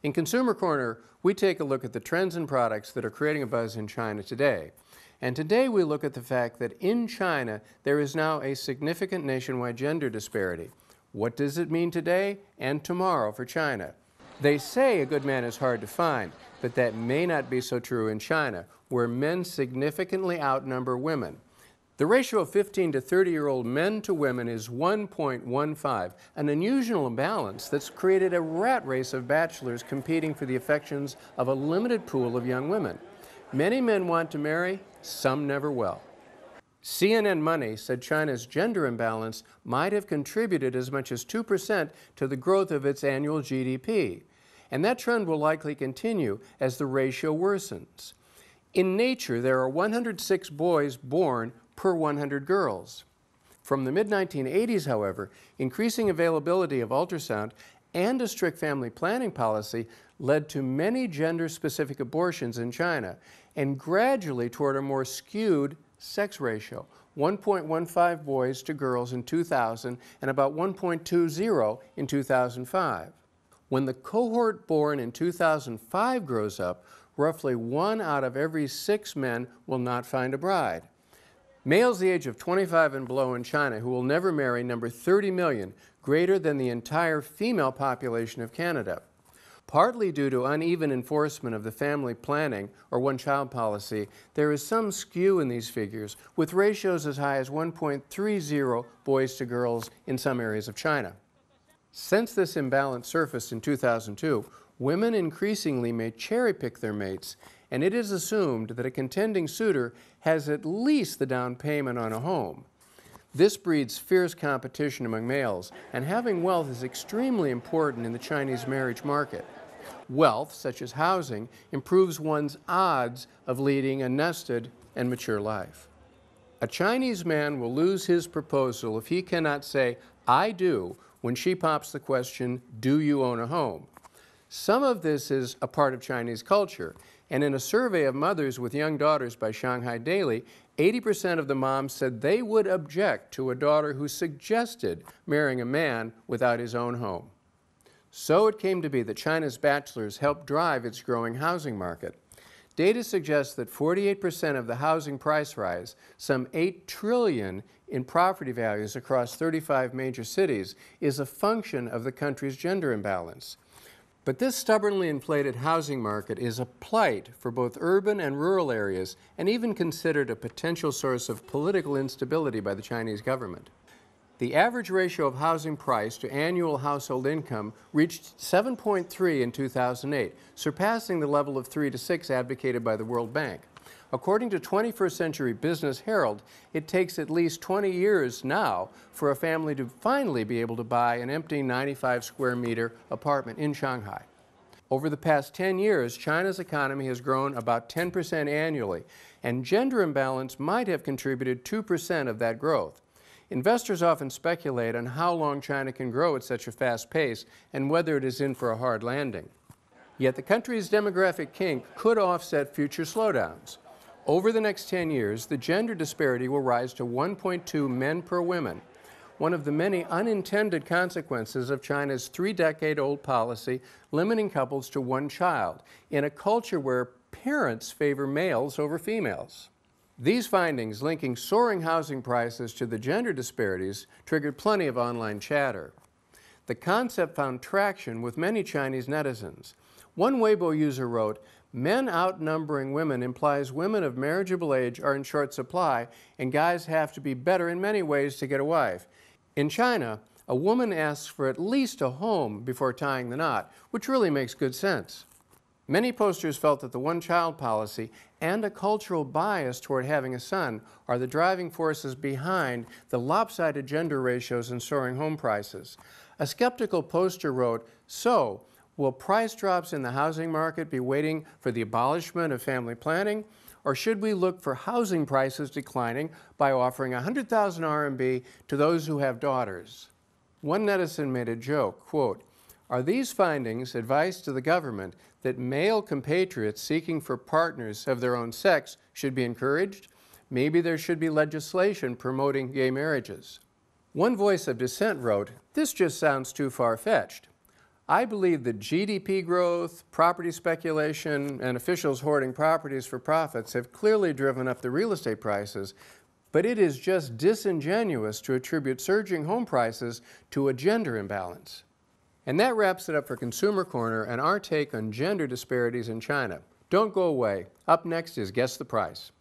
In Consumer Corner, we take a look at the trends and products that are creating a buzz in China today. And today we look at the fact that in China, there is now a significant nationwide gender disparity. What does it mean today and tomorrow for China? They say a good man is hard to find, but that may not be so true in China, where men significantly outnumber women. The ratio of 15 to 30-year-old men to women is 1.15, an unusual imbalance that's created a rat race of bachelors competing for the affections of a limited pool of young women. Many men want to marry, some never will. CNN Money said China's gender imbalance might have contributed as much as 2% to the growth of its annual GDP. And that trend will likely continue as the ratio worsens. In nature, there are 106 boys born per 100 girls. From the mid-1980s, however, increasing availability of ultrasound and a strict family planning policy led to many gender-specific abortions in China, and gradually toward a more skewed sex ratio, 1.15 boys to girls in 2000 and about 1.20 in 2005. When the cohort born in 2005 grows up, roughly 1 out of every 6 men will not find a bride. Males the age of 25 and below in China who will never marry number 30 million, greater than the entire female population of Canada. Partly due to uneven enforcement of the family planning or one-child policy, there is some skew in these figures, with ratios as high as 1.30 boys to girls in some areas of China. Since this imbalance surfaced in 2002, women increasingly may cherry-pick their mates, and it is assumed that a contending suitor has at least the down payment on a home. This breeds fierce competition among males, and having wealth is extremely important in the Chinese marriage market. Wealth, such as housing, improves one's odds of leading a nested and mature life. A Chinese man will lose his proposal if he cannot say, "I do," when she pops the question, "Do you own a home?" Some of this is a part of Chinese culture, and in a survey of mothers with young daughters by Shanghai Daily, 80% of the moms said they would object to a daughter who suggested marrying a man without his own home. So it came to be that China's bachelors helped drive its growing housing market. Data suggests that 48% of the housing price rise, some $8 trillion in property values across 35 major cities, is a function of the country's gender imbalance. But this stubbornly inflated housing market is a plight for both urban and rural areas, and even considered a potential source of political instability by the Chinese government. The average ratio of housing price to annual household income reached 7.3 in 2008, surpassing the level of 3 to 6 advocated by the World Bank. According to 21st Century Business Herald, it takes at least 20 years now for a family to finally be able to buy an empty 95 square meter apartment in Shanghai. Over the past 10 years, China's economy has grown about 10% annually, and gender imbalance might have contributed 2% of that growth. Investors often speculate on how long China can grow at such a fast pace and whether it is in for a hard landing. Yet the country's demographic kink could offset future slowdowns. Over the next 10 years, the gender disparity will rise to 1.2 men per woman, one of the many unintended consequences of China's 3-decade-old policy limiting couples to 1 child, in a culture where parents favor males over females. These findings, linking soaring housing prices to the gender disparities, triggered plenty of online chatter. The concept found traction with many Chinese netizens. One Weibo user wrote, "Men outnumbering women implies women of marriageable age are in short supply, and guys have to be better in many ways to get a wife. In China, a woman asks for at least a home before tying the knot, which really makes good sense." Many posters felt that the one-child policy and a cultural bias toward having a son are the driving forces behind the lopsided gender ratios and soaring home prices. A skeptical poster wrote, "So, will price drops in the housing market be waiting for the abolishment of family planning? Or should we look for housing prices declining by offering 100,000 RMB to those who have daughters?" One netizen made a joke, quote, "Are these findings advice to the government that male compatriots seeking for partners of their own sex should be encouraged? Maybe there should be legislation promoting gay marriages." One voice of dissent wrote, "This just sounds too far-fetched." I believe that GDP growth, property speculation, and officials hoarding properties for profits have clearly driven up the real estate prices, but it is just disingenuous to attribute surging home prices to a gender imbalance. And that wraps it up for Consumer Corner and our take on gender disparities in China. Don't go away. Up next is Guess the Price.